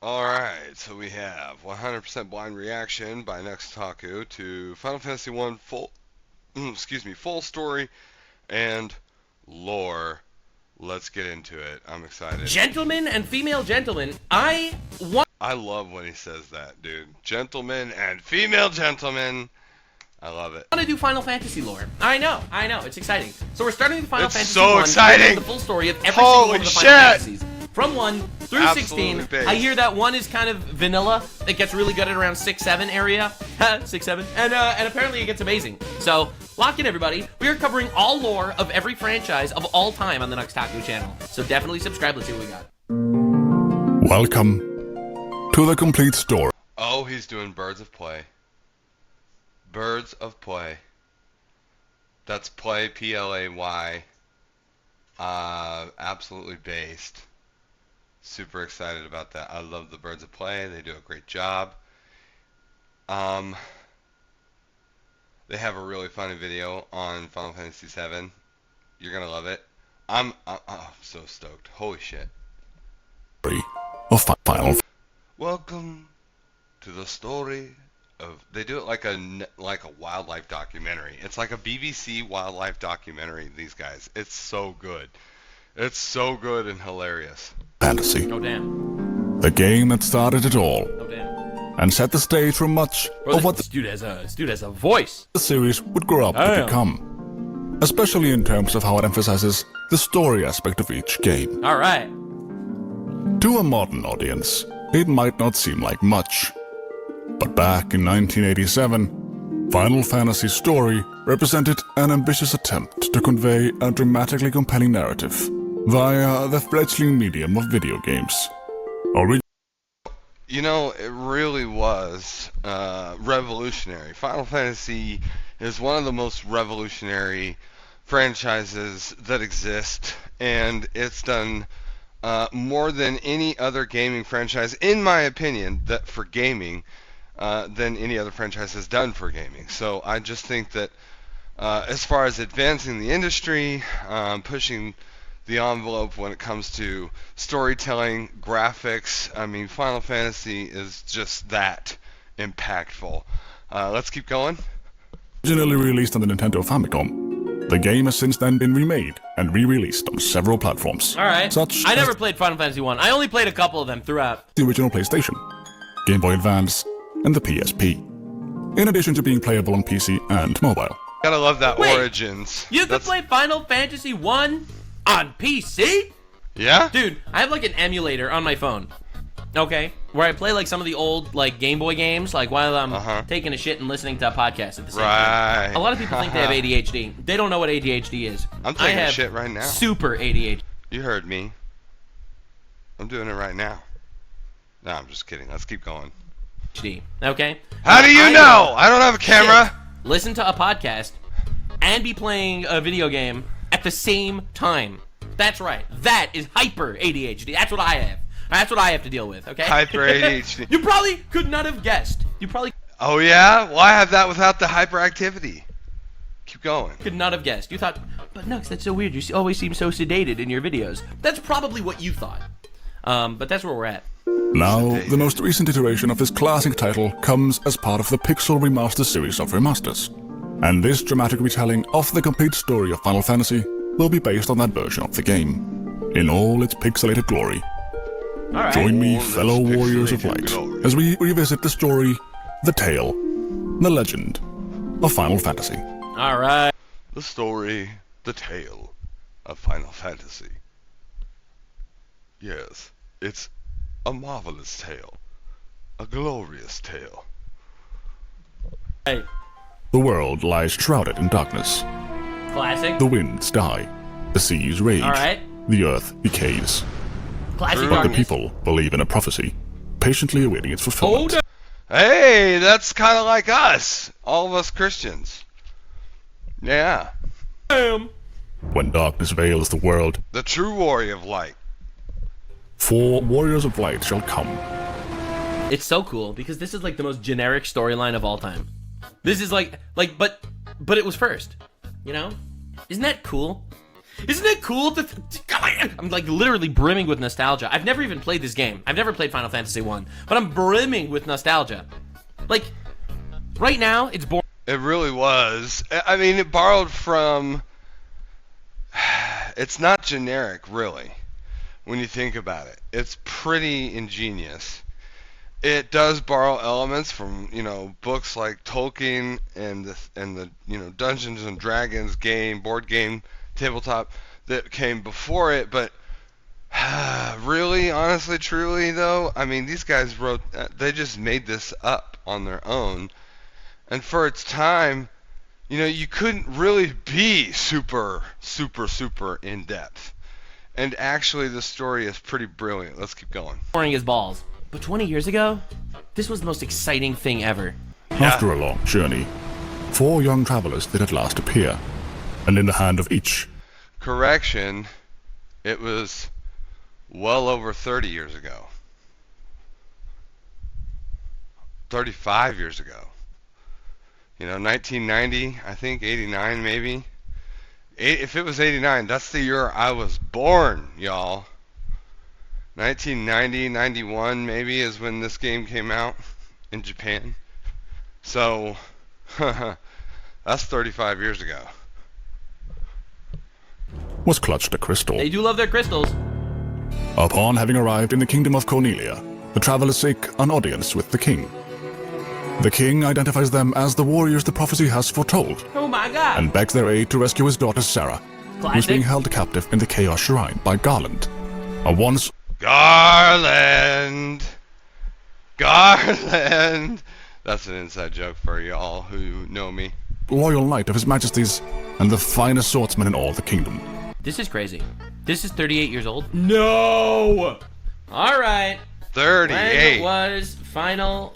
Alright, so we have 100% blind reaction by Nuxtaku to Final Fantasy 1 full story and lore. Let's get into it. I'm excited. Gentlemen and female gentlemen, I want I love when he says that, dude. Gentlemen and female gentlemen. I love it. to do Final Fantasy lore. I know, it's exciting. So we're starting with Final It's Fantasy so 1, exciting! the full story of every Holy single one of the shit! Final Fantasies. From 1 through Absolutely 16. based. I hear that 1 is kind of vanilla. It gets really good at around 6-7 area. 6-7. And apparently it gets amazing. So, lock in everybody. We are covering all lore of every franchise of all time on the Nuxtaku channel. So definitely subscribe. Let's see what we got. Welcome to the complete story. Oh, he's doing Birds of Play. Birds of Play. That's play, P-L-A-Y. Absolutely based. Super excited about that. I love the Birds of Play. They do a great job. They have a really funny video on Final Fantasy VII. You're gonna love it. I'm so stoked. Holy shit. Of Final Welcome to the story of. They do it like a wildlife documentary. It's like a BBC wildlife documentary. These guys. It's so good. It's so good and hilarious. Fantasy. Oh, damn. The game that started it all Oh, damn. and set the stage for much Bro, of what this dude has a voice. the series would grow up to Damn. become, especially in terms of how it emphasizes the story aspect of each game. All right. To a modern audience, it might not seem like much, but back in 1987, Final Fantasy's story represented an ambitious attempt to convey a dramatically compelling narrative via the fledgling medium of video games. You know, it really was revolutionary. Final Fantasy is one of the most revolutionary franchises that exist, and it's done more than any other gaming franchise, in my opinion, that for gaming, than any other franchise has done for gaming. So I just think that as far as advancing the industry, pushing the envelope when it comes to storytelling, graphics, I mean, Final Fantasy is just that impactful. Let's keep going. Originally released on the Nintendo Famicom, the game has since then been remade and re-released on several platforms. All right. Such I as never played Final Fantasy 1. I only played a couple of them throughout. the original PlayStation, Game Boy Advance, and the PSP, in addition to being playable on PC and mobile. Gotta love that Wait, Origins. You could play Final Fantasy 1 on PC? Yeah? Dude, I have like an emulator on my phone. Okay? Where I play like some of the old like Game Boy games, like while I'm taking a shit and listening to a podcast at the same time. Right. A lot of people think they have ADHD. They don't know what ADHD is. I'm I taking a have shit right now. super ADHD. You heard me. I'm doing it right now. No, I'm just kidding. Let's keep going. Okay? How do you I know? I don't have a camera. Shit, listen to a podcast and be playing a video game at the same time. That's right. That is hyper ADHD. That's what I have. That's what I have to deal with, okay? Hyper ADHD. You probably could not have guessed. You probably Oh yeah? Well, I have that without the hyperactivity. Keep going. could not have guessed. You thought, but Nux, that's so weird. You always seem so sedated in your videos. That's probably what you thought. But that's where we're at. Now, the most recent iteration of this classic title comes as part of the Pixel Remaster series of remasters. And this dramatic retelling of the complete story of Final Fantasy will be based on that version of the game, in all its pixelated glory. All right. Join me, All this fellow warriors of pixelated light, glory. as we revisit the story, the tale, the legend of Final Fantasy. All right. The story, the tale of Final Fantasy. Yes, it's a marvelous tale. A glorious tale. Hey, The world lies shrouded in darkness. classic. The winds die, the seas rage, All right. the earth decays. Classic But the darkness. people believe in a prophecy, patiently awaiting its fulfillment. Oh, no. Hey, that's kind of like us. All of us Christians. Yeah. Damn. When darkness veils the world, The true warrior of light. 4 warriors of light shall come. It's so cool because this is like the most generic storyline of all time. This is like, but it was first. You know? Isn't that cool? Isn't it cool to... I'm like literally brimming with nostalgia. I've never even played this game. I've never played Final Fantasy 1, but I'm brimming with nostalgia. Like, right now, it's boring. It really was. I mean, it borrowed from... It's not generic, really, when you think about it. It's pretty ingenious. It does borrow elements from, books like Tolkien and the Dungeons and Dragons game, board game, tabletop that came before it, but really, honestly, truly, though, I mean, these guys they just made this up on their own, and for its time, you couldn't really be super in depth, and actually, the story is pretty brilliant. Let's keep going. Boring as balls. But 20 years ago, this was the most exciting thing ever. After a long journey, 4 young travelers did at last appear, and in the hand of each. Correction, it was well over 30 years ago. 35 years ago. 1990, I think, 89 maybe. If it was 89, that's the year I was born, y'all. 1990, 91 maybe is when this game came out in Japan. So, that's 35 years ago. Was clutched a crystal. They do love their crystals. Upon having arrived in the kingdom of Cornelia, the travelers seek an audience with the king. The king identifies them as the warriors the prophecy has foretold, Oh my god. and begs their aid to rescue his daughter Sarah, who is being held captive in the Chaos Shrine by Garland, a once Garland! That's an inside joke for y'all who know me. loyal knight of his majesty's and the finest swordsman in all the kingdom. This is crazy. This is 38 years old? No! Alright. 38. When was Final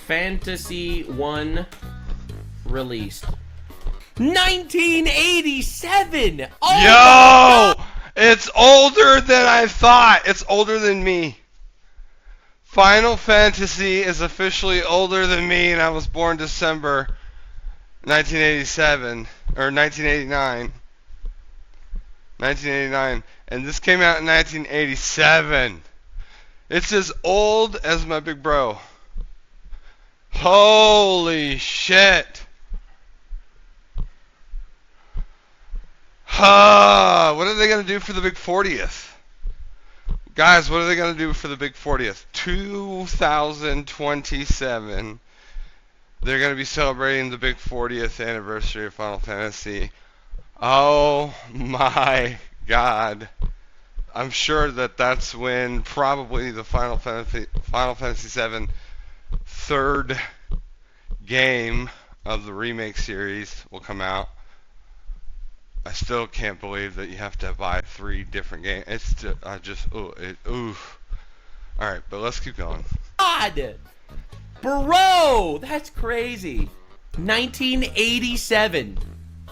Fantasy 1 released? 1987! Oh Yo! It's older than I thought. It's older than me. Final Fantasy is officially older than me, and I was born December 1987, or 1989. 1989. And this came out in 1987. It's as old as my big bro. Holy shit. What are they going to do for the big 40th? Guys, what are they going to do for the big 40th? 2027. They're going to be celebrating the big 40th anniversary of Final Fantasy. Oh my god. I'm sure that's when probably the Final Fantasy VII third game of the remake series will come out. I still can't believe that you have to buy 3 different games. Oof. Alright, but let's keep going. God! Bro! That's crazy. 1987.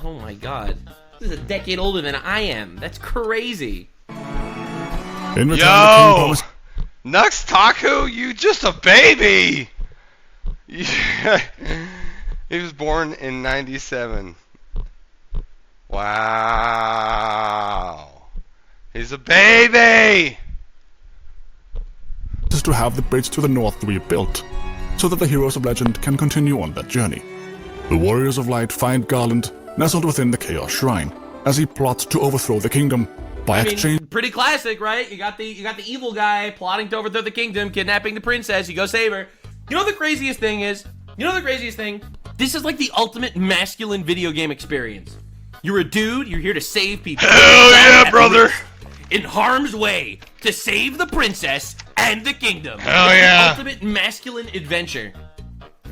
Oh my god. This is a decade older than I am. That's crazy. In return, the king Yo! promised Nux Taku, you just a baby! He was born in 97. Wow. He's a baby! to have the bridge to the north rebuilt, so that the heroes of legend can continue on that journey. The warriors of light find Garland nestled within the Chaos Shrine, as he plots to overthrow the kingdom by exchange. Pretty classic, right? You got the evil guy plotting to overthrow the kingdom, kidnapping the princess. You go save her. You know the craziest thing is? This is like the ultimate masculine video game experience. You're a dude. You're here to save people. Hell yeah, brother! In harm's way to save the princess and the kingdom. Hell It's yeah! the ultimate masculine adventure,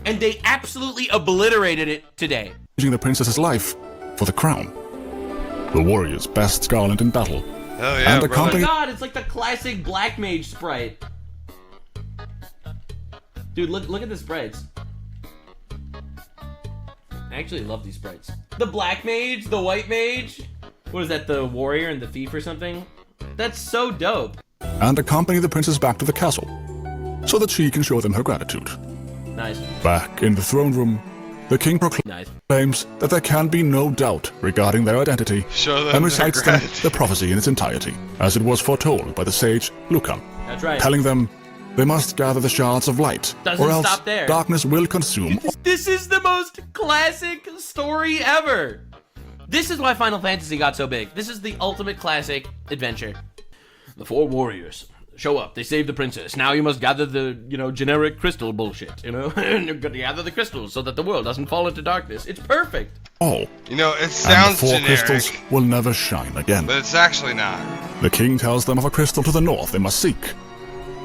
and they absolutely obliterated it today. The princess's life for the crown. The warriors best Garland in battle. Hell yeah, and Oh accompany my god, it's like the classic Black Mage sprite. Dude, look at the sprites. I actually love these sprites. The Black Mage, the White Mage. What is that, the Warrior and the Thief or something? That's so dope. and accompany the princess back to the castle, so that she can show them her gratitude. Nice. Back in the throne room, the king Nice. proclaims that there can be no doubt regarding their identity Show them and their recites them gratitude. the prophecy in its entirety, as it was foretold by the sage Lucan, That's right. telling them they must gather the shards of light, Doesn't or else stop there. darkness will consume. This is the most classic story ever. This is why Final Fantasy got so big. This is the ultimate classic adventure. The 4 warriors show up. They save the princess. Now you must gather the, generic crystal bullshit, and you're gonna gather the crystals so that the world doesn't fall into darkness. It's perfect. All, It and the sounds 4 generic, crystals will never shine again. but it's actually not. The king tells them of a crystal to the north they must seek.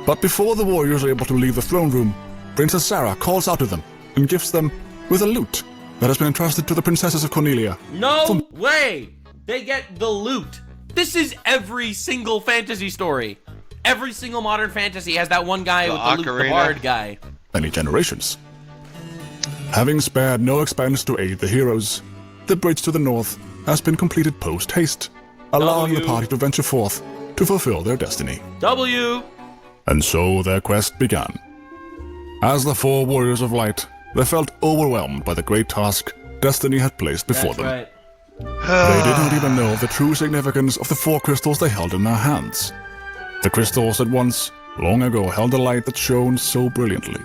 But before the warriors are able to leave the throne room, Princess Sarah calls out to them and gifts them with a lute that has been entrusted to the princesses of Cornelia. No way! They get the loot. This is every single fantasy story. Every single modern fantasy has that one guy with the loot, the ocarina. bard guy. Many generations. Having spared no expense to aid the heroes, the bridge to the north has been completed post-haste, allowing the W. party to venture forth to fulfill their destiny. W. And so their quest began. As the 4 warriors of light, they felt overwhelmed by the great task destiny had placed before That's them. right. They did not even know the true significance of the 4 crystals they held in their hands. The crystals had once, long ago, held a light that shone so brilliantly.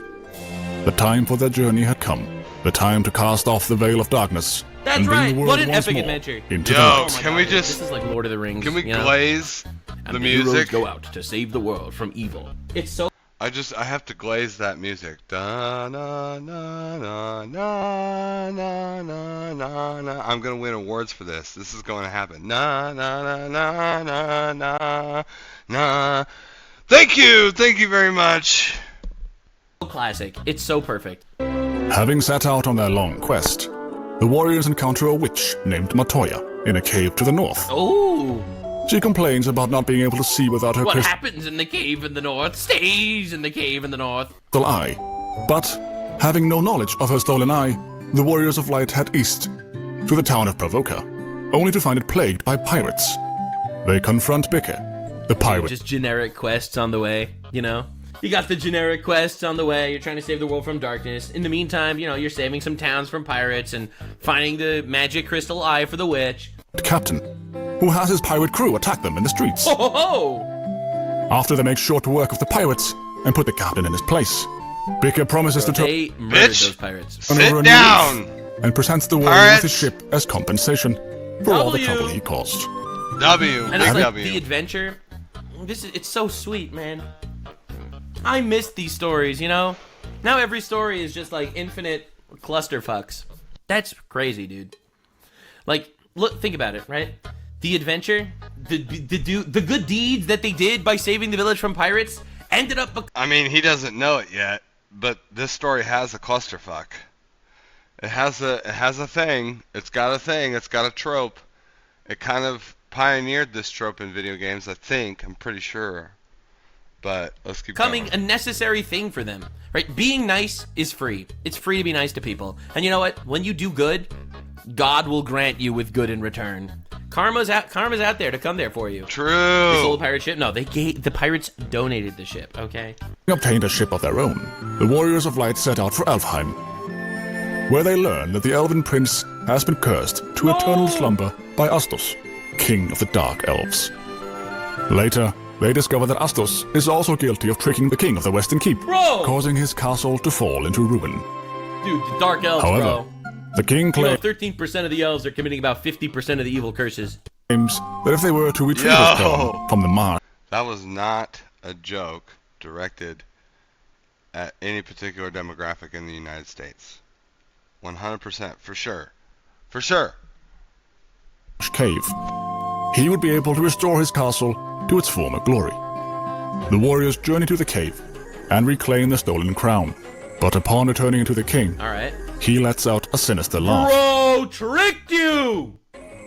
The time for their journey had come. The time to cast off the veil of darkness. That's and bring right. the world What an once epic more adventure. into Yo, the Oh light. my Can God, we dude, just- This is like Lord of the Rings. Can we you know? glaze And the heroes music? go out to save the world from evil. It's so I have to glaze that music. Da na na na na na na na na. I'm gonna win awards for this. This is going to happen. Na na na na na na na. Thank you very much. classic. It's so perfect. Having set out on their long quest, the warriors encounter a witch named Matoya in a cave to the north. Oh, She complains about not being able to see without her what crystal happens in the cave in the north stays in the cave in the north. eye. But, having no knowledge of her stolen eye, the warriors of light head east to the town of Pravoka, only to find it plagued by pirates. They confront Bicke, the pirate. Just generic quests on the way, You got the generic quests on the way. You're trying to save the world from darkness. In the meantime, you're saving some towns from pirates and finding the magic crystal eye for the witch. Captain, who has his pirate crew attack them in the streets. Ho ho ho! After they make short work of the pirates and put the captain in his place, Bicke promises to turn They murdered Bitch. those pirates. over a Sit new down. leaf and presents the warrior Pirates. with his ship as compensation for all the W. trouble he caused. W. And Big it's like W. the adventure. It's so sweet, man. I missed these stories, Now every story is just like infinite clusterfucks. That's crazy, dude. Like, look, think about it, right? The adventure, the good deeds that they did by saving the village from pirates ended up. I mean, he doesn't know it yet, but this story has a clusterfuck. It has a thing. It's got a thing. It's got a trope. It kind of pioneered this trope in video games, I think. I'm pretty sure. But let's keep Becoming going. a necessary thing for them, right? Being nice is free. It's free to be nice to people. And you know what? When you do good, God will grant you with good in return. Karma's out there to come there for you. They True. sold a pirate ship. No, the pirates donated the ship. Okay. Having obtained a ship of their own, the warriors of light set out for Elfheim, where they learn that the elven prince has been cursed to eternal slumber by Astos, king of the dark elves. Later, they discover that Astos is also guilty of tricking the king of the Western Keep, Bro! causing his castle to fall into ruin. Dude, the dark elves, However, bro. the king 13% of the elves are committing about 50% of the evil curses. claims that if they were to retrieve Yo! the stone from the marsh, That was not a joke directed at any particular demographic in the United States. 100%, for sure. For sure. cave, he would be able to restore his castle to its former glory. The warriors journey to the cave and reclaim the stolen crown. But upon returning into the king, All right. he lets out a sinister laugh Bro, tricked you!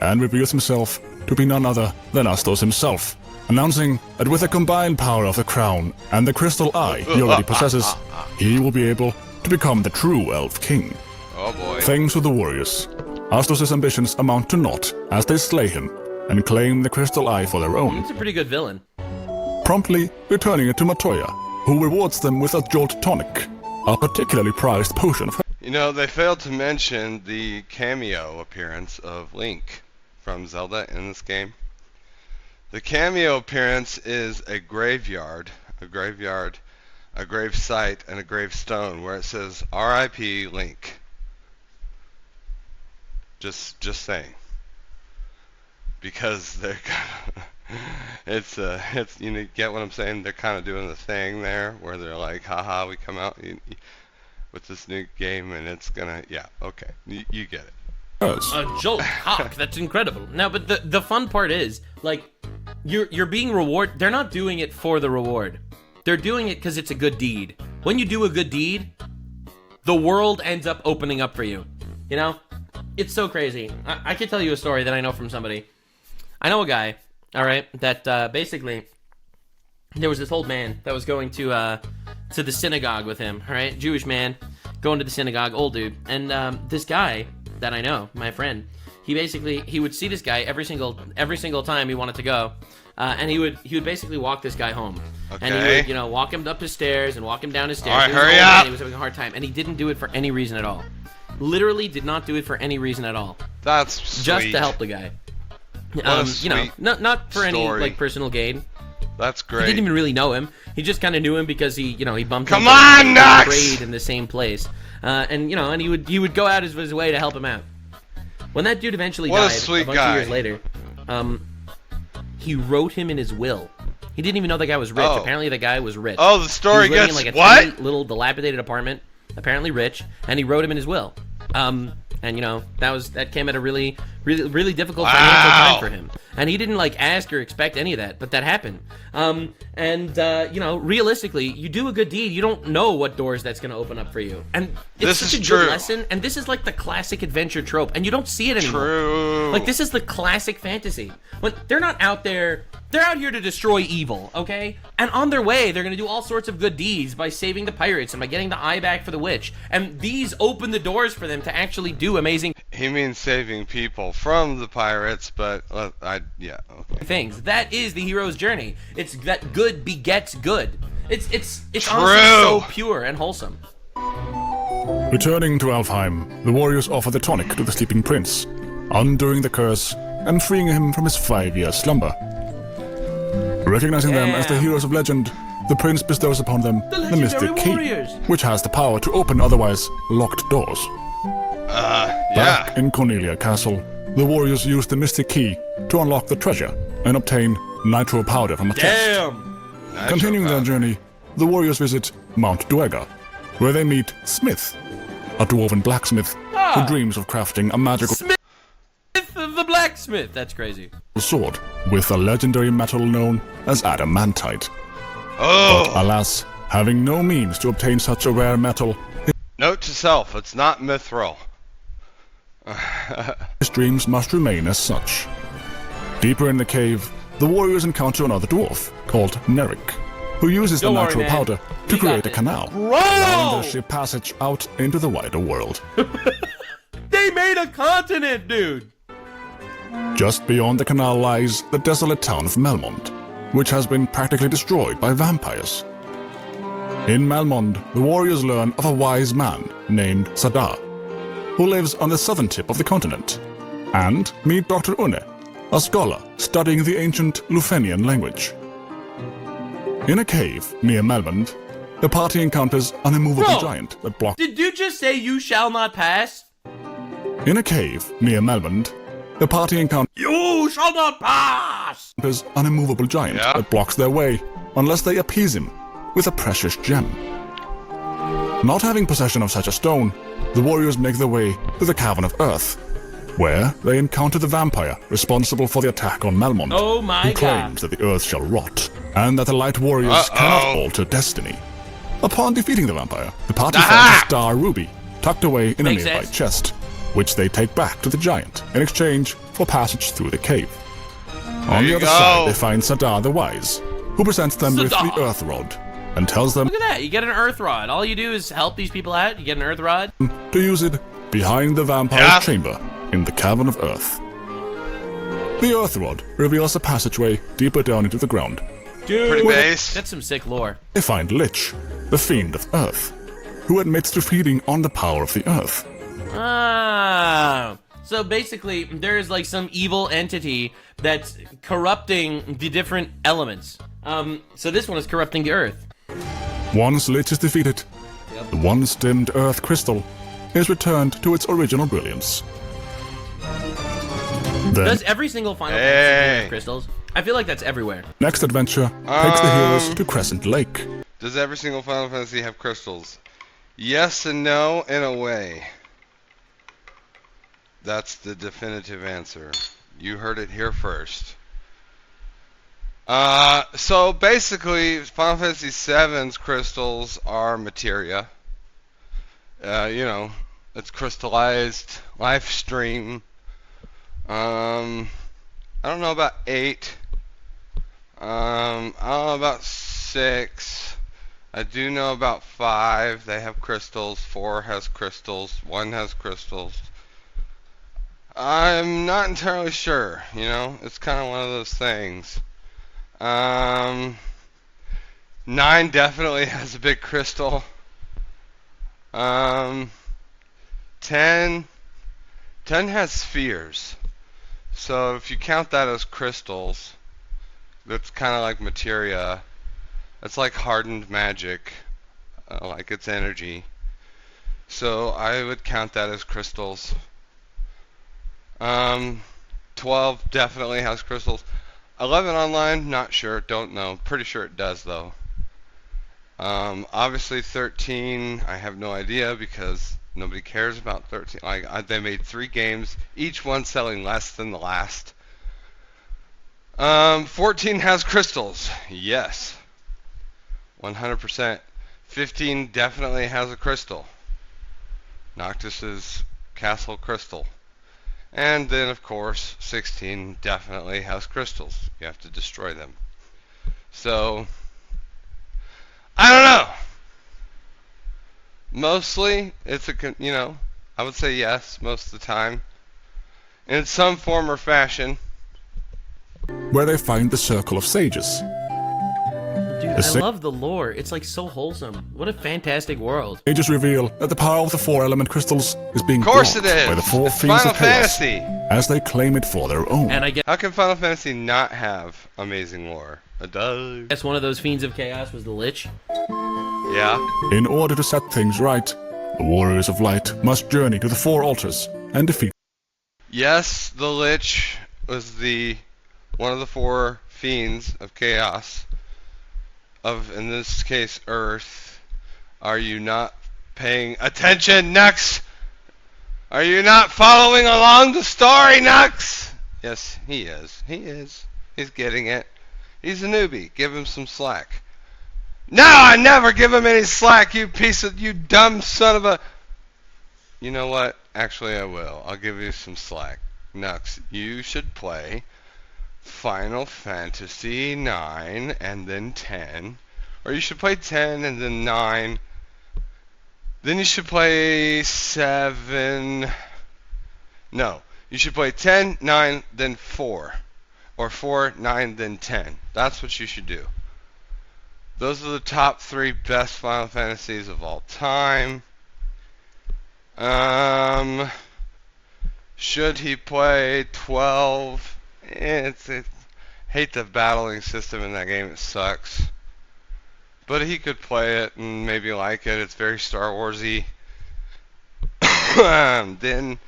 and reveals himself to be none other than Astos himself, announcing that with the combined power of the crown and the crystal eye he already possesses, he will be able to become the true elf king. Oh boy. Thanks to the warriors, Astos' ambitions amount to naught as they slay him and claim the crystal eye for their own, He's a pretty good villain. promptly returning it to Matoya, who rewards them with a Jolt Tonic, a particularly prized potion of You know, they failed to mention the cameo appearance of Link from Zelda in this game. The cameo appearance is a graveyard, a grave site, and a gravestone where it says R.I.P. Link. Just saying. Because they're it's you know, get what I'm saying? They're kind of doing the thing there where they're like, haha, we come out with this new game and it's gonna, yeah, okay, you get it. A jolt cock, that's incredible. No, but the fun part is, like, you're being rewarded. They're not doing it for the reward. They're doing it because it's a good deed. When you do a good deed, the world ends up opening up for you. You know? It's so crazy. I could tell you a story that I know from somebody. I know a guy, all right, that basically there was this old man that was going to the synagogue with him, all right? Jewish man going to the synagogue, old dude. And this guy that I know, my friend, he would see this guy every single time he wanted to go. And he would basically walk this guy home. Okay. And he would, you know, walk him up his stairs and walk him down his stairs. All right, He was hurry old, up. and he was having a hard time. And he didn't do it for any reason at all. Literally did not do it for any reason at all. That's sweet. Just to help the guy. What a You know, sweet not for any story. like personal gain. That's He great. didn't even really know him. He just kind of knew him because he bumped Come into him on, and Nux! prayed in the same place. And he would go out of his way to help him out. When that dude eventually What a died, sweet bunch guy. of years later, he wrote him in his will. He didn't even know the guy was rich. Oh. Apparently, the guy was rich. Oh, the story he was living gets in like a what? tiny little dilapidated apartment. Apparently rich, and he wrote him in his will. And that came at a really difficult financial time for him. And he didn't like ask or expect any of that, but that happened. Realistically, you do a good deed, you don't know what doors that's going to open up for you. And it's This such a is good true. lesson. And this is like the classic adventure trope, and you don't see it anymore. True. Like, this is the classic fantasy. When they're not out there, they're out here to destroy evil, okay? And on their way, they're gonna do all sorts of good deeds by saving the pirates and by getting the eye back for the witch. And these open the doors for them to actually do amazing He means saving people from the pirates, but okay. things. That is the hero's journey. It's that good begets good. It's True. honestly so pure and wholesome. Returning to Alfheim, the warriors offer the tonic to the sleeping prince, undoing the curse and freeing him from his 5-year slumber. Recognizing them as the Damn. heroes of legend, the prince bestows upon them the legendary mystic key, warriors. which has the power to open otherwise locked doors. Yeah. Back in Cornelia Castle, the warriors use the mystic key to unlock the treasure and obtain nitro powder from a chest. Damn. Continuing their journey, the warriors visit Mount Duergar, where they meet Smith, a dwarven blacksmith who dreams of crafting a magical Smith the blacksmith. That's crazy. sword with a legendary metal known as adamantite. Oh. Alas, having no means to obtain such a rare metal, Note to self: it's not mithril. his dreams must remain as such. Deeper in the cave, the warriors encounter another dwarf called Nerik, who uses Don't the worry, nitro man. powder to We got create a this. canal, Bro! allowing their ship passage out into the wider world. They made a continent, dude. Just beyond the canal lies the desolate town of Melmond, which has been practically destroyed by vampires. In Melmond, the warriors learn of a wise man named Sadar, who lives on the southern tip of the continent, and meet Dr. Une, a scholar studying the ancient Lufenian language. In a cave near Melmond, the party encounters an immovable Bro! giant that blocks. Did you just say you shall not pass? In a cave near Melmond, the party encounters You shall not pass! an immovable giant Yeah. that blocks their way unless they appease him with a precious gem. Not having possession of such a stone, the warriors make their way to the Cavern of Earth, where they encounter the vampire responsible for the attack on Melmond, Oh my who God. claims that the Earth shall rot, and that the Light Warriors cannot alter destiny. Upon defeating the vampire, the party finds a star ruby tucked away in a Makes nearby sense. chest, which they take back to the giant in exchange for passage through the cave. On the you other go. side, they find Sadar the Wise, who presents them with Sadar. the Earth Rod and tells them Look at that. You get an earth rod. All you do is help these people out. You get an earth rod. to use it behind the vampire's Yeah. chamber in the Cavern of Earth. The Earth Rod reveals a passageway deeper down into the ground. Dude. Pretty base. That's some sick lore. They find Lich, the Fiend of Earth, who admits to feeding on the power of the earth. Ah. So basically, there is like some evil entity that's corrupting the different elements. So this one is corrupting the earth. Once Lich is defeated, the once dimmed earth crystal is returned to its original brilliance. Then, Does every single Final Fantasy game have crystals? I feel like that's everywhere. next adventure takes the heroes to Crescent Lake. Does every single Final Fantasy have crystals? Yes and no, in a way. That's the definitive answer. You heard it here first. So basically, Final Fantasy VII's crystals are materia. It's crystallized life stream. I don't know about 8. I don't know about 6. I do know about 5. They have crystals. 4 has crystals. 1 has crystals. I'm not entirely sure. It's kind of one of those things. 9 definitely has a big crystal. 10 has spheres. So if you count that as crystals, that's kind of like materia. It's like hardened magic, like it's energy. So I would count that as crystals. 12 definitely has crystals. 11 online, not sure, don't know. Pretty sure it does though. Obviously 13, I have no idea because nobody cares about 13. They made 3 games, each one selling less than the last. 14 has crystals, yes, 100%. 15 definitely has a crystal, Noctis's castle crystal. And then of course 16 definitely has crystals. You have to destroy them. So I don't know. Mostly it's I would say yes most of the time, in some form or fashion. Where they find the Circle of Sages. Dude, I love the lore. It's like so wholesome. What a fantastic world. Sages reveal that the power of the 4 element crystals is being Of course blocked it is. by the 4 It's fiends Final of chaos, Fantasy. as they claim it for their own. And I How can Final Fantasy not have amazing lore? It does. guess one of those fiends of chaos was the Lich. Yeah. In order to set things right, the Warriors of Light must journey to the 4 altars and defeat. Yes, the Lich was one of the 4 fiends of chaos. In this case, Earth. Are you not paying attention, Nux? Are you not following along the story, Nux? Yes, he is. He's getting it. He's a newbie. Give him some slack. No, I never give him any slack, you dumb son of a... You know what? Actually, I will. I'll give you some slack. Nux, you should play Final Fantasy 9 and then 10. Or you should play 10 and then 9. Then you should play 7. No, you should play 10, 9, then 4. Or 4, 9, then 10. That's what you should do. Those are the top 3 best Final Fantasies of all time. Should he play 12? Hate the battling system in that game. It sucks. But he could play it and maybe like it. It's very Star Warsy. Then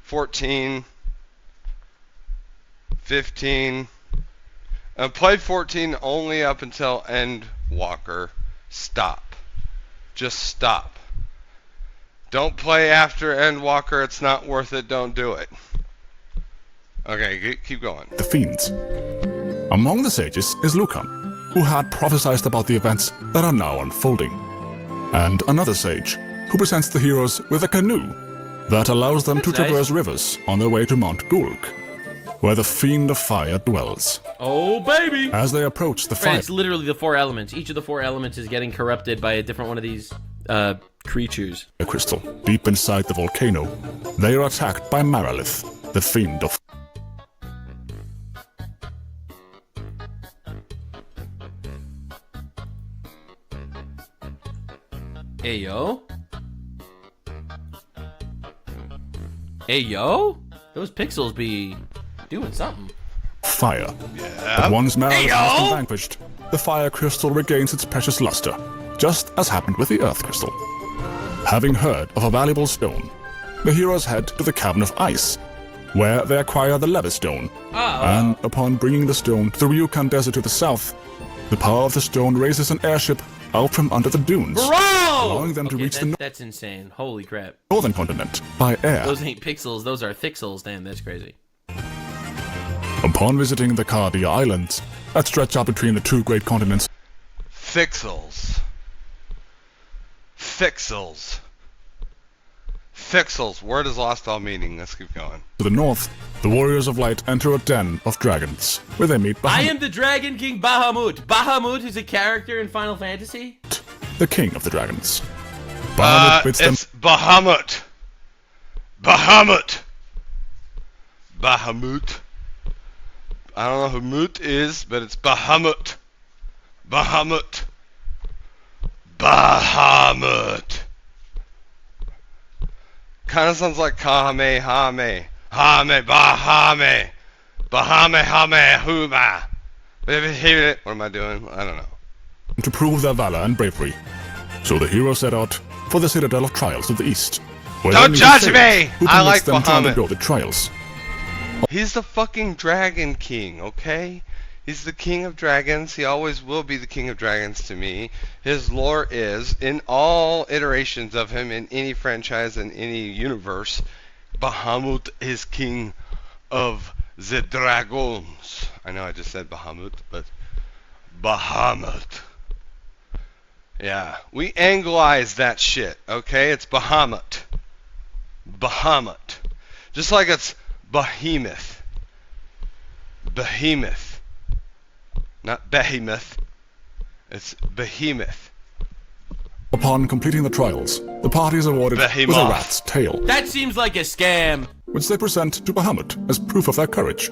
14, 15. Play 14 only up until Endwalker. Stop. Just stop. Don't play after Endwalker. It's not worth it. Don't do it. Okay, keep going. The fiends. Among the sages is Lucan, who had prophesied about the events that are now unfolding, and another sage who presents the heroes with a canoe that allows them to traverse rivers on their way to Mount Gulg, where the Fiend of Fire dwells. Oh, baby! As they approach the Right, fire, it's literally the 4 elements. Each of the 4 elements is getting corrupted by a different one of these creatures. a crystal deep inside the volcano, they are attacked by Marilith, the Fiend of Hey, yo. Hey, yo, those pixels be doing something. Fire. Yeah. But once Marilyn has been Ayo! vanquished, the fire crystal regains its precious luster, just as happened with the earth crystal. Having heard of a valuable stone, the heroes head to the Cavern of Ice, where they acquire the Levis Stone. And upon bringing the stone to the Ryukan Desert to the south, the power of the stone raises an airship out from under the dunes, Bro! allowing them to Okay, reach the that's insane. Holy crap. northern continent by air. Those ain't pixels, those are thixels. Damn, that's crazy. Upon visiting the Cardia Islands, that stretch out between the two great continents, Fixels. Fixels. Fixels. Word is lost all meaning. Let's keep going. to the north, the Warriors of Light enter a den of dragons, where they meet I Bahamut, am the Dragon King Bahamut. Bahamut is a character in Final Fantasy? the king of the dragons. Bahamut bids them It's Bahamut. Bahamut. Bahamut. I don't know who Moot is, but it's Bahamut. Bahamut. Bahamut. Kind of sounds like Kamehameha. Hame, Bahame. Bahame, Hame, Huma. What am I doing? I don't know. to prove their valor and bravery. So the heroes set out for the Citadel of Trials to the east. Where Don't they meet judge Sage, me! who I permits like them to Bahamut. undergo the trials. He's the fucking Dragon King, okay? He's the king of dragons. He always will be the king of dragons to me. His lore is, in all iterations of him, in any franchise, in any universe, Bahamut is king of the dragons. I know I just said Bahamut, but Bahamut. Yeah, we anglize that shit, okay? It's Bahamut. Bahamut. Just like it's Behemoth. Behemoth. Not Behemoth. It's Behemoth. Upon completing the trials, the party is awarded with a Behemoth. rat's tail, That seems like a scam. which they present to Bahamut as proof of their courage.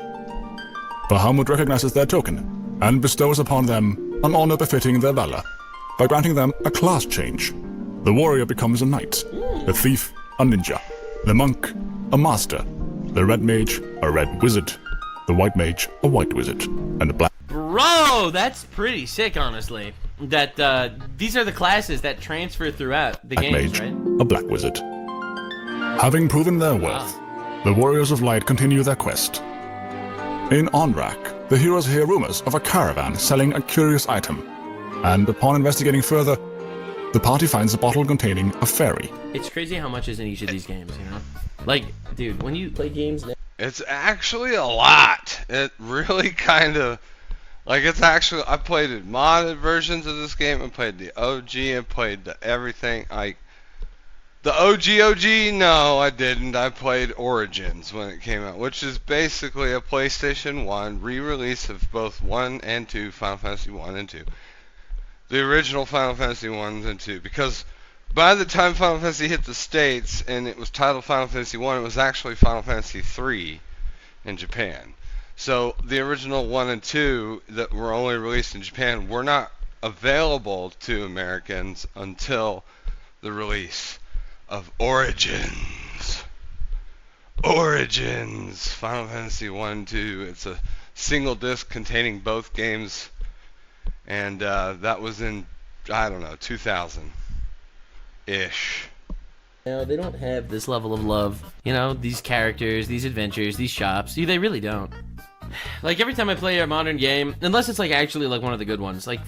Bahamut recognizes their token and bestows upon them an honor befitting their valor by granting them a class change. The warrior becomes a knight, the thief a ninja, the monk a master, the red mage a red wizard, the white mage a white wizard, and the black Bro, that's pretty sick, honestly. That, these are the classes that transfer throughout the games, mage right? a black wizard. Having proven their worth, the Warriors of Light continue their quest. In Onrak, the heroes hear rumors of a caravan selling a curious item, and upon investigating further, the party finds a bottle containing a fairy. It's crazy how much is in each of these games, you know? Like, dude, when you play games now... It's actually a lot. It really kind of... Like, it's actually... I played modded versions of this game. I played the OG. I played the everything. The OG, no, I didn't. I played Origins when it came out, which is basically a PlayStation 1 re-release of both 1 and 2, Final Fantasy 1 and 2. The original Final Fantasy 1 and 2, because by the time Final Fantasy hit the States and it was titled Final Fantasy 1, it was actually Final Fantasy 3 in Japan. So the original 1 and 2 that were only released in Japan were not available to Americans until the release of Origins. Origins! Final Fantasy 1 and 2. It's a single disc containing both games. And that was in, I don't know, 2000-ish. No, they don't have this level of love. You know, these characters, these adventures, these shops. They really don't. Like, every time I play a modern game, unless it's, like, actually, like, one of the good ones. Like,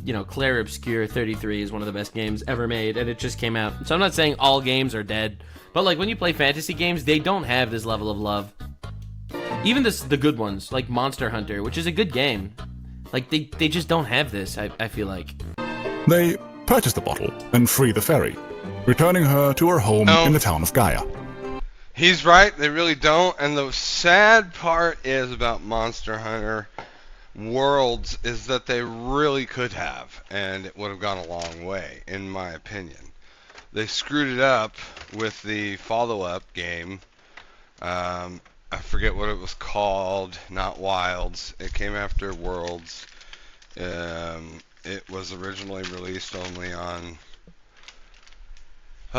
you know, Claire Obscure 33 is one of the best games ever made, and it just came out. So I'm not saying all games are dead. But, like, when you play fantasy games, they don't have this level of love. Even the good ones, like Monster Hunter, which is a good game. Like, they just don't have this, I feel like. They purchase the bottle and free the fairy, returning her to her home in the town of Gaia. He's right, they really don't. And the sad part is about Monster Hunter Worlds is that they really could have, and it would have gone a long way, in my opinion. They screwed it up with the follow-up game. I forget what it was called, not Wilds. It came after Worlds. It was originally released only on The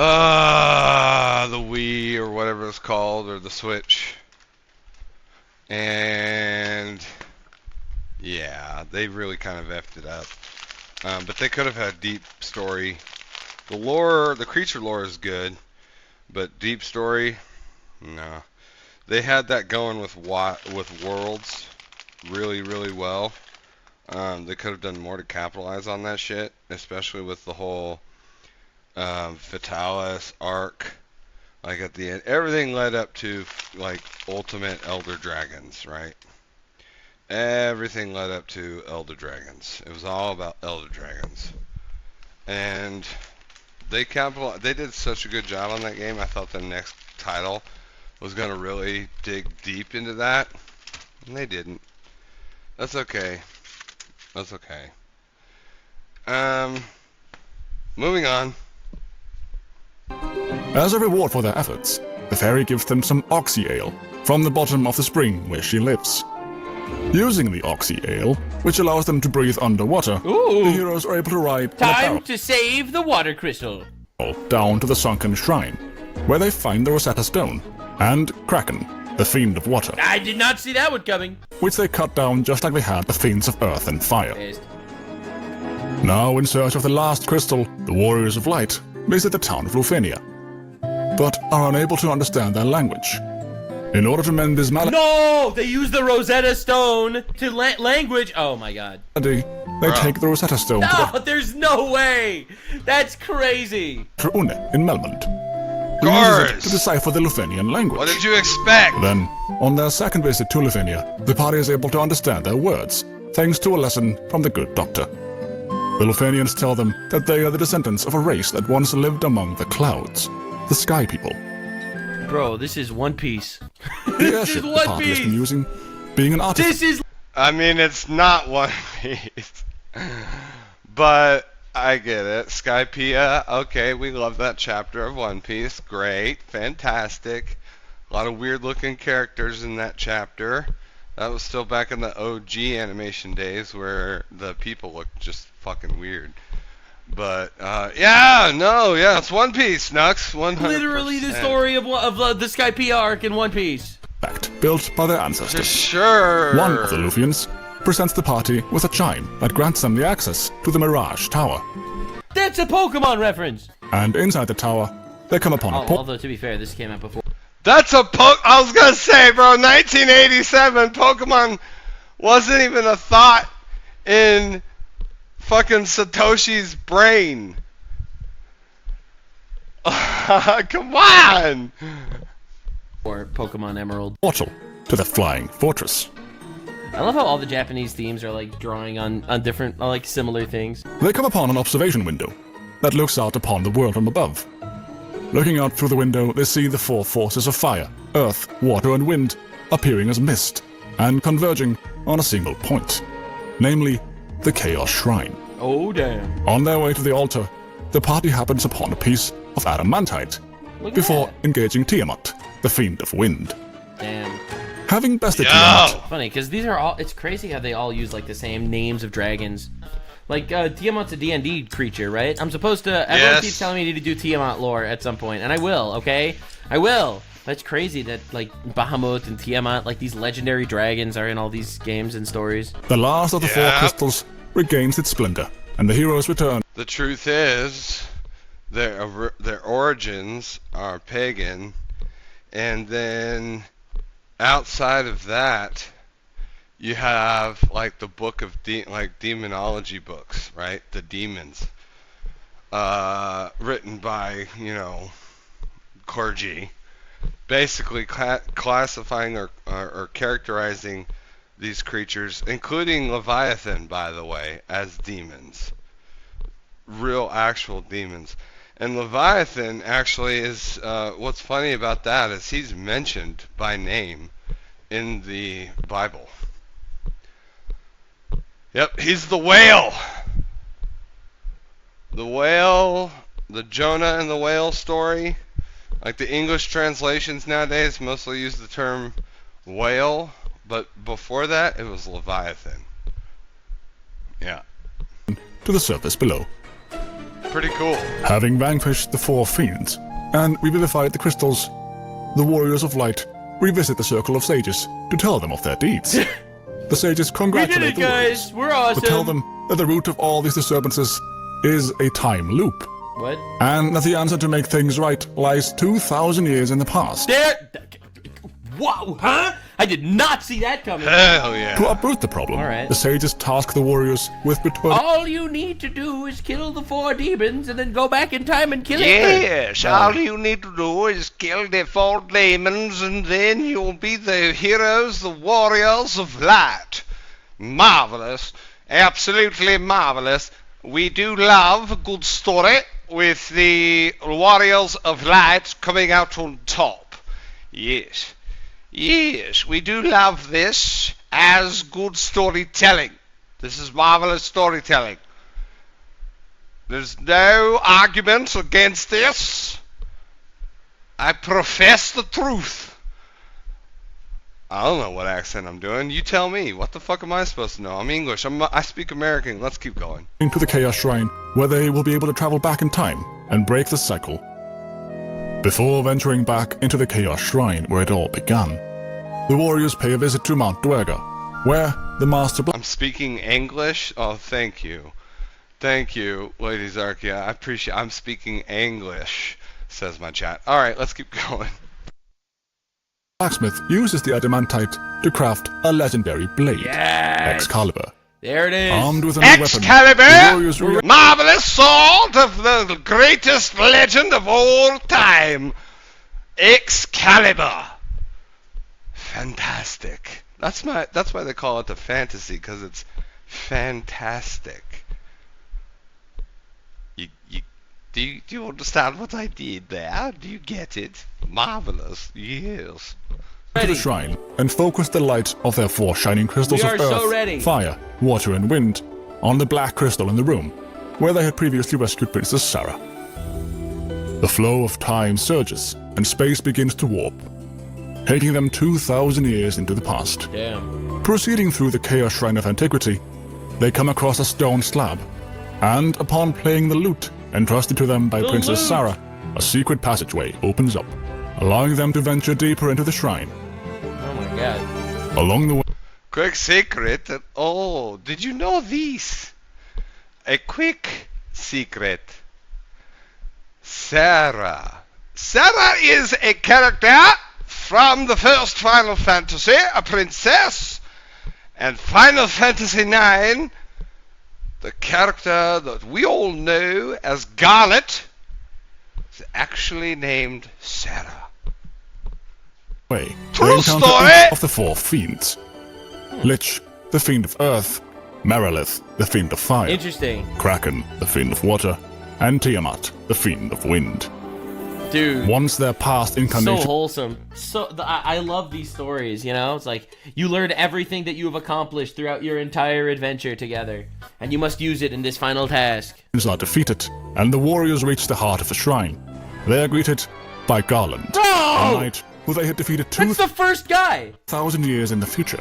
Wii or whatever it's called, or the Switch. And yeah, they really kind of effed it up. But they could have had deep story. The lore, the creature lore is good, but deep story, no. They had that going with Worlds really, really well. They could have done more to capitalize on that shit, especially with the whole Fatalis arc. Like at the end, everything led up to like Ultimate Elder Dragons, right? Everything led up to Elder Dragons. It was all about Elder Dragons, and they did such a good job on that game. I thought the next title was gonna really dig deep into that, and they didn't. That's okay. That's okay. Moving on. As a reward for their efforts, the fairy gives them some oxy ale from the bottom of the spring where she lives. Using the oxy ale, which allows them to breathe underwater, Ooh. the heroes are able to ride Time to save the water crystal. down to the sunken shrine, where they find the Rosetta Stone and Kraken, the fiend of water, I did not see that one coming. which they cut down just like they had the fiends of earth and fire. Pissed. Now, in search of the last crystal, the Warriors of Light visit the town of Lufenia, but are unable to understand their language. In order to mend this malady, No, they use the Rosetta Stone to language. Oh my god. they take the Rosetta Stone No, there's no way. That's crazy. to Une in Melmond, who uses it to decipher the Lufenian language. What did you expect? Then, on their second visit to Lufenia, the party is able to understand their words, thanks to a lesson from the good doctor. The Lufenians tell them that they are the descendants of a race that once lived among the clouds, the Sky People. Bro, this is One Piece. The This airship is the One party has Piece. been using, being an artifact. This is I mean, it's not One Piece, but I get it. Skypiea, okay, we love that chapter of One Piece. Great, fantastic. A lot of weird-looking characters in that chapter. That was still back in the OG animation days where the people looked just fucking weird. But yeah, it's One Piece, Nux. 100%. literally the story of the Skypiea arc in One Piece. Built by their ancestors. Sure. One of the Lufians presents the party with a chime that grants them the access to the Mirage Tower. That's a Pokemon reference. And inside the tower, they come upon a Although to be fair, this came out before. That's I was gonna say, bro, 1987, Pokemon wasn't even a thought in fucking Satoshi's brain. Come on! Or Pokemon Emerald. portal to the Flying Fortress. I love how all the Japanese themes are like drawing on different, like similar things. They come upon an observation window that looks out upon the world from above. Looking out through the window, they see the four forces of fire, earth, water, and wind appearing as mist and converging on a single point, namely the Chaos Shrine. Oh damn! On their way to the altar, the party happens upon a piece of adamantite Look at before that. engaging Tiamat, the fiend of wind. Damn. Having bested Yo! Tiamat, Funny, because these are all. It's crazy how they all use like the same names of dragons. Like Tiamat's a D&D creature, right? I'm supposed to. Everyone Yes. keeps telling me to do Tiamat lore at some point, and I will. Okay, I will. That's crazy that like Bahamut and Tiamat, like these legendary dragons, are in all these games and stories. the last of the four Yep. crystals regains its splendor, and the heroes return The truth is, their origins are pagan, and then outside of that, you have like the book of demonology books, right? The demons, written by clergy, basically classifying or characterizing these creatures, including Leviathan, by the way, as demons, real actual demons. And Leviathan actually is, what's funny about that is he's mentioned by name in the Bible. Yep, he's the whale. The whale, the Jonah and the whale story. Like the English translations nowadays mostly use the term whale, but before that it was Leviathan. Yeah. to the surface below. Pretty cool. Having vanquished the four fiends and revivified the crystals, the Warriors of Light revisit the Circle of Sages to tell them of their deeds. The sages We congratulate did it, the guys! Warriors, We're awesome! but tell them that the root of all these disturbances is a time loop, What? and that the answer to make things right lies 2,000 years in the past. There! Whoa, huh? I did not see that coming. Hell yeah. To uproot the problem, All right. the sages task the Warriors with returning All you need to do is kill the four demons and then go back in time and kill it. Yes, all you need to do is kill the four demons and then you'll be the heroes, the warriors of light. Marvelous. Absolutely marvelous. We do love a good story with the warriors of light coming out on top. Yes. Yes, we do love this as good storytelling. This is marvelous storytelling. There's no argument against this. I profess the truth. I don't know what accent I'm doing. You tell me. What the fuck am I supposed to know? I'm English. I speak American. Let's keep going. to the Chaos Shrine, where they will be able to travel back in time and break the cycle. Before venturing back into the Chaos Shrine where it all began, the Warriors pay a visit to Mount Duergar, where the Master I'm speaking English? Oh, thank you. Thank you, Lady Zarkia. I appreciate I'm speaking English, says my chat. Alright, let's keep going. Blacksmith uses the adamantite to craft a legendary blade, Yes! Excalibur. There it is. Armed with a new weapon, the Excalibur! Warriors Marvelous sword of the greatest legend of all time! Excalibur! Fantastic. That's why they call it the fantasy, because it's fantastic. Do you understand what I did there? Do you get it? Marvelous. Yes. to Ready. the shrine and focus the light of their four shining crystals We of are earth, so ready. fire, water, and wind on the black crystal in the room, where they had previously rescued Princess Sarah. The flow of time surges, and space begins to warp, taking them 2,000 years into the past. Damn. Proceeding through the Chaos Shrine of Antiquity, they come across a stone slab, and upon playing the lute entrusted to them by The Princess lute! Sarah, a secret passageway opens up, allowing them to venture deeper into the shrine. Oh my god. Along the way, Quick secret. Oh, did you know this? A quick secret. Sarah. Sarah is a character from the first Final Fantasy, a princess. And Final Fantasy IX, the character that we all know as Garnet, is actually named Sarah. they True encounter story! each of the four fiends. Lich, the fiend of earth, Merilith, the fiend of fire, Interesting. Kraken, the fiend of water, and Tiamat, the fiend of wind. Dude. Once their past So incarnation wholesome. I love these stories, you know? It's like, you learn everything that you have accomplished throughout your entire adventure together. And you must use it in this final task. are defeated, and the warriors reach the heart of the shrine. They are greeted by Garland, a knight who they had defeated That's the first guy! 2,000 years in the future.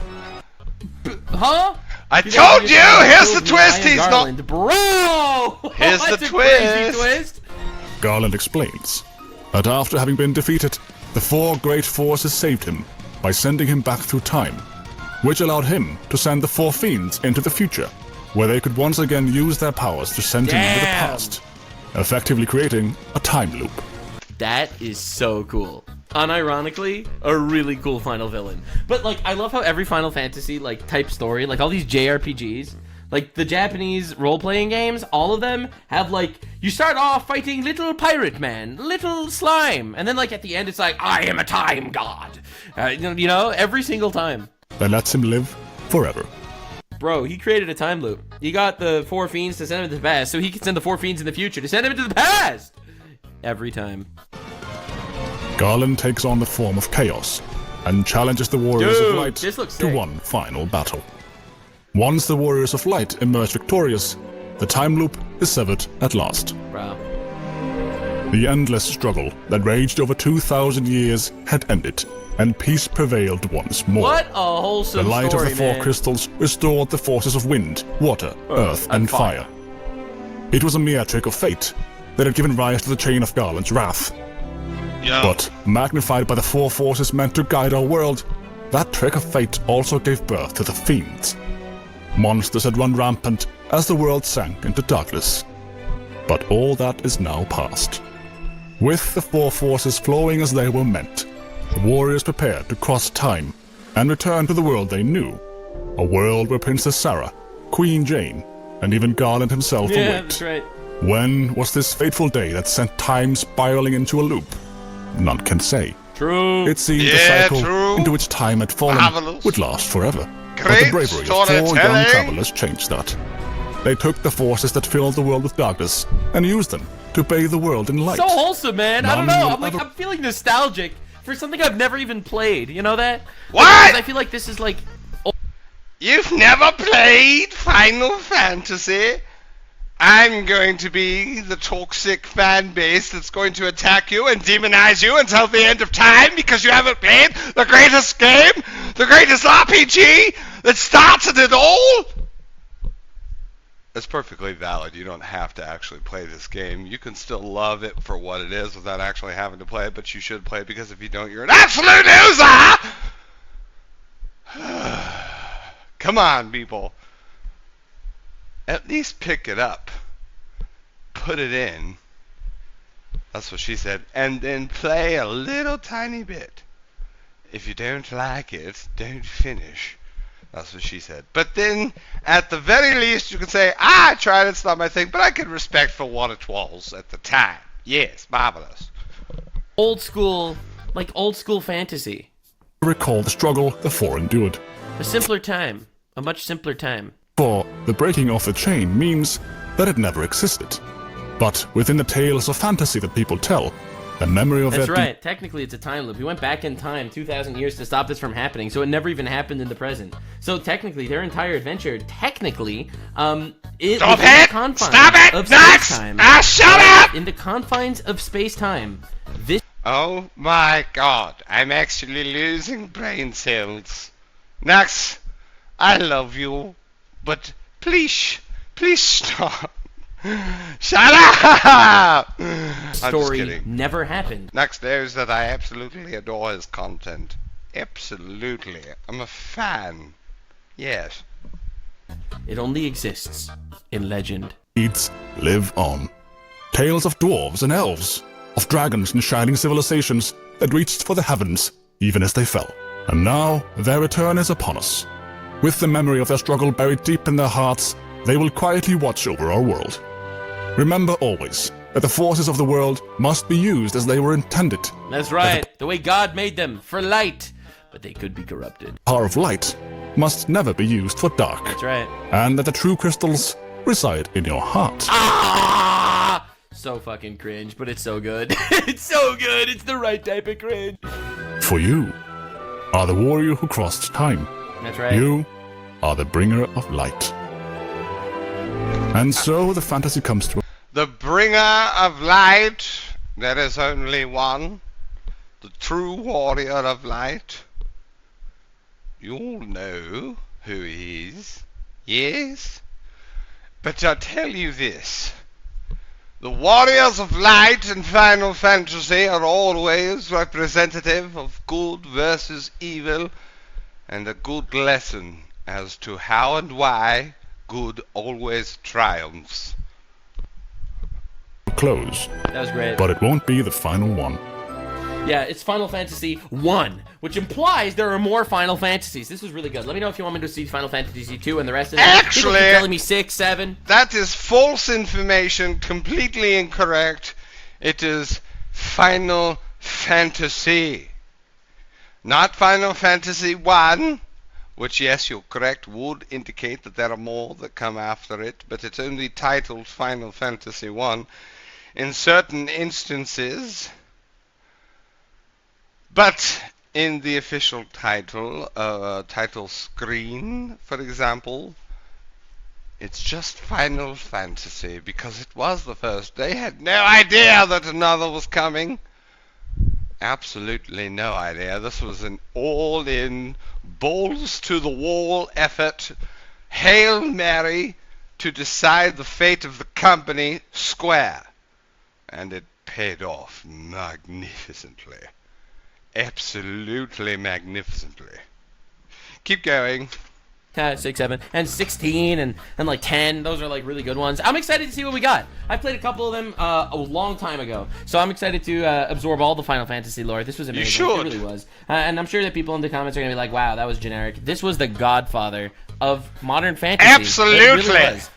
Huh? I told you! Here's the twist! He's not. Garland. Bro! Here's That's the a crazy twist. twist! Garland explains that after having been defeated, the four great forces saved him by sending him back through time, which allowed him to send the four fiends into the future, where they could once again use their powers to send him into the Damn. past, effectively creating a time loop. That is so cool. Unironically, a really cool final villain. But like, I love how every Final Fantasy like type story, like all these JRPGs, like the Japanese role-playing games, all of them have like, you start off fighting little pirate man, little slime, and then like at the end it's like, I am a time god. You know, every single time. That lets him live forever. Bro, he created a time loop. He got the four fiends to send him to the past, so he can send the four fiends in the future to send him into the past! Every time. Garland takes on the form of chaos and challenges the Warriors Dude, of Light this looks to sick. one final battle. Once the Warriors of Light emerge victorious, the time loop is severed at last. Bro. The endless struggle that raged over 2,000 years had ended, and peace prevailed once more. What a wholesome The light story, of the four man. crystals restored the forces of wind, water, earth, and fire. It was a mere trick of fate that had given rise to the Chain of Garland's wrath. Yeah. But, magnified by the four forces meant to guide our world, that trick of fate also gave birth to the Fiends. Monsters had run rampant as the world sank into darkness. But all that is now past. With the four forces flowing as they were meant, the warriors prepared to cross time and return to the world they knew. A world where Princess Sarah, Queen Jane, and even Garland himself await. That's right. When was this fateful day that sent time spiraling into a loop? None can say. True. It seemed the Yeah, cycle true. into which time had fallen Marvelous. would last forever. But the Great bravery of four young storytelling. travelers changed that. They took the forces that filled the world with darkness and used them to bathe the world in light. So wholesome, man. I don't None know. will I'm like, ever- I'm feeling nostalgic for something I've never even played. You know that? What? Because I feel like this is like. You've never played Final Fantasy? I'm going to be the toxic fan base that's going to attack you and demonize you until the end of time because you haven't played the greatest game, the greatest RPG that started it all? That's perfectly valid. You don't have to actually play this game. You can still love it for what it is without actually having to play it, but you should play it because if you don't, you're an absolute loser! Come on, people. At least pick it up. Put it in. That's what she said. And then play a little tiny bit. If you don't like it, don't finish. That's what she said. But then, at the very least, you can say, I tried, it's not my thing, but I can respect for what it was at the time. Yes, marvelous. Old school, like old school fantasy. Recall the struggle the four endured. A simpler time. A much simpler time. For the breaking of the chain means that it never existed. But within the tales of fantasy that people tell, the memory of That's that right. Technically, it's a time loop. We went back in time 2,000 years to stop this from happening, so it never even happened in the present. So technically, their entire adventure, technically, it Stop within the it! confines Stop it! of Nux! space-time. Shut up! In the confines of space-time, this Oh my god, I'm actually losing brain cells. Nux, I love you, but please stop. Shut up! I'm just story kidding. never happened. Nux knows that I absolutely adore his content. Absolutely. I'm a fan. Yes. It only exists in legend. deeds live on. Tales of dwarves and elves, of dragons and shining civilizations that reached for the heavens even as they fell. And now their return is upon us. With the memory of their struggle buried deep in their hearts, they will quietly watch over our world. Remember always that the forces of the world must be used as they were intended. That's right. The way God made them, for light. But they could be corrupted. The power of light must never be used for dark. That's right. And that the true crystals reside in your heart. Ah! So fucking cringe, but it's so good. It's so good. It's the right type of cringe. For you are the warrior who crossed time. That's right. You are the bringer of light. And so the fantasy comes to The bringer of light, there is only one. The true warrior of light. You all know who he is. Yes? But I'll tell you this. The warriors of light in Final Fantasy are always representative of good versus evil, and a good lesson as to how and why good always triumphs. close, That was great. but it won't be the final one. Yeah, it's Final Fantasy 1, which implies there are more Final Fantasies. This was really good. Let me know if you want me to see Final Fantasy 2 and the rest of it. People Actually- keep telling me 6, 7. That is false information, completely incorrect. It is Final Fantasy. Not Final Fantasy 1, which, yes, you're correct, would indicate that there are more that come after it, but it's only titled Final Fantasy 1 in certain instances. But in the official title screen, for example, it's just Final Fantasy because it was the first. They had no idea that another was coming. Absolutely no idea. This was an all-in, balls-to-the-wall effort, Hail Mary to decide the fate of the company square. And it paid off magnificently. Absolutely magnificently. Keep going. 6, 7, and 16, and like 10. Those are like really good ones. I'm excited to see what we got. I played a couple of them a long time ago, so I'm excited to absorb all the Final Fantasy lore. This was amazing. You should. It really was. And I'm sure that people in the comments are gonna be like, "Wow, that was generic." This was the godfather of modern fantasy. Absolutely. It really was.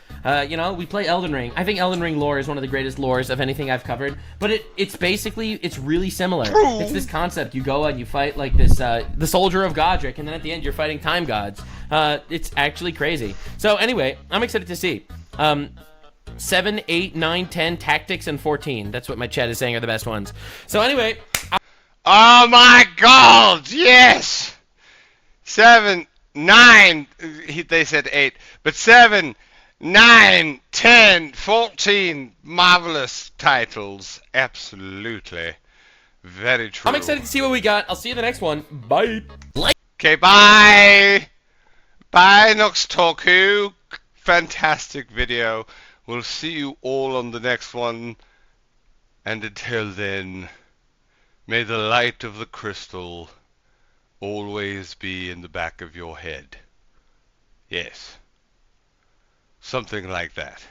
We play Elden Ring. I think Elden Ring lore is one of the greatest lores of anything I've covered. But it's really similar. True. It's this concept. You go and you fight like this, the soldier of Godric, and then at the end you're fighting time gods. It's actually crazy. So anyway, I'm excited to see. 7, 8, 9, 10, tactics, and 14. That's what my chat is saying are the best ones. So anyway. Oh my God! Yes. 7, 9. They said 8, but 7, 9, 10, 14 marvelous titles. Absolutely. Very true. I'm excited to see what we got. I'll see you in the next one. Bye. Okay, bye. Bye, Nuxanor. Fantastic video. We'll see you all on the next one. And until then, may the light of the crystal always be in the back of your head. Yes. Something like that.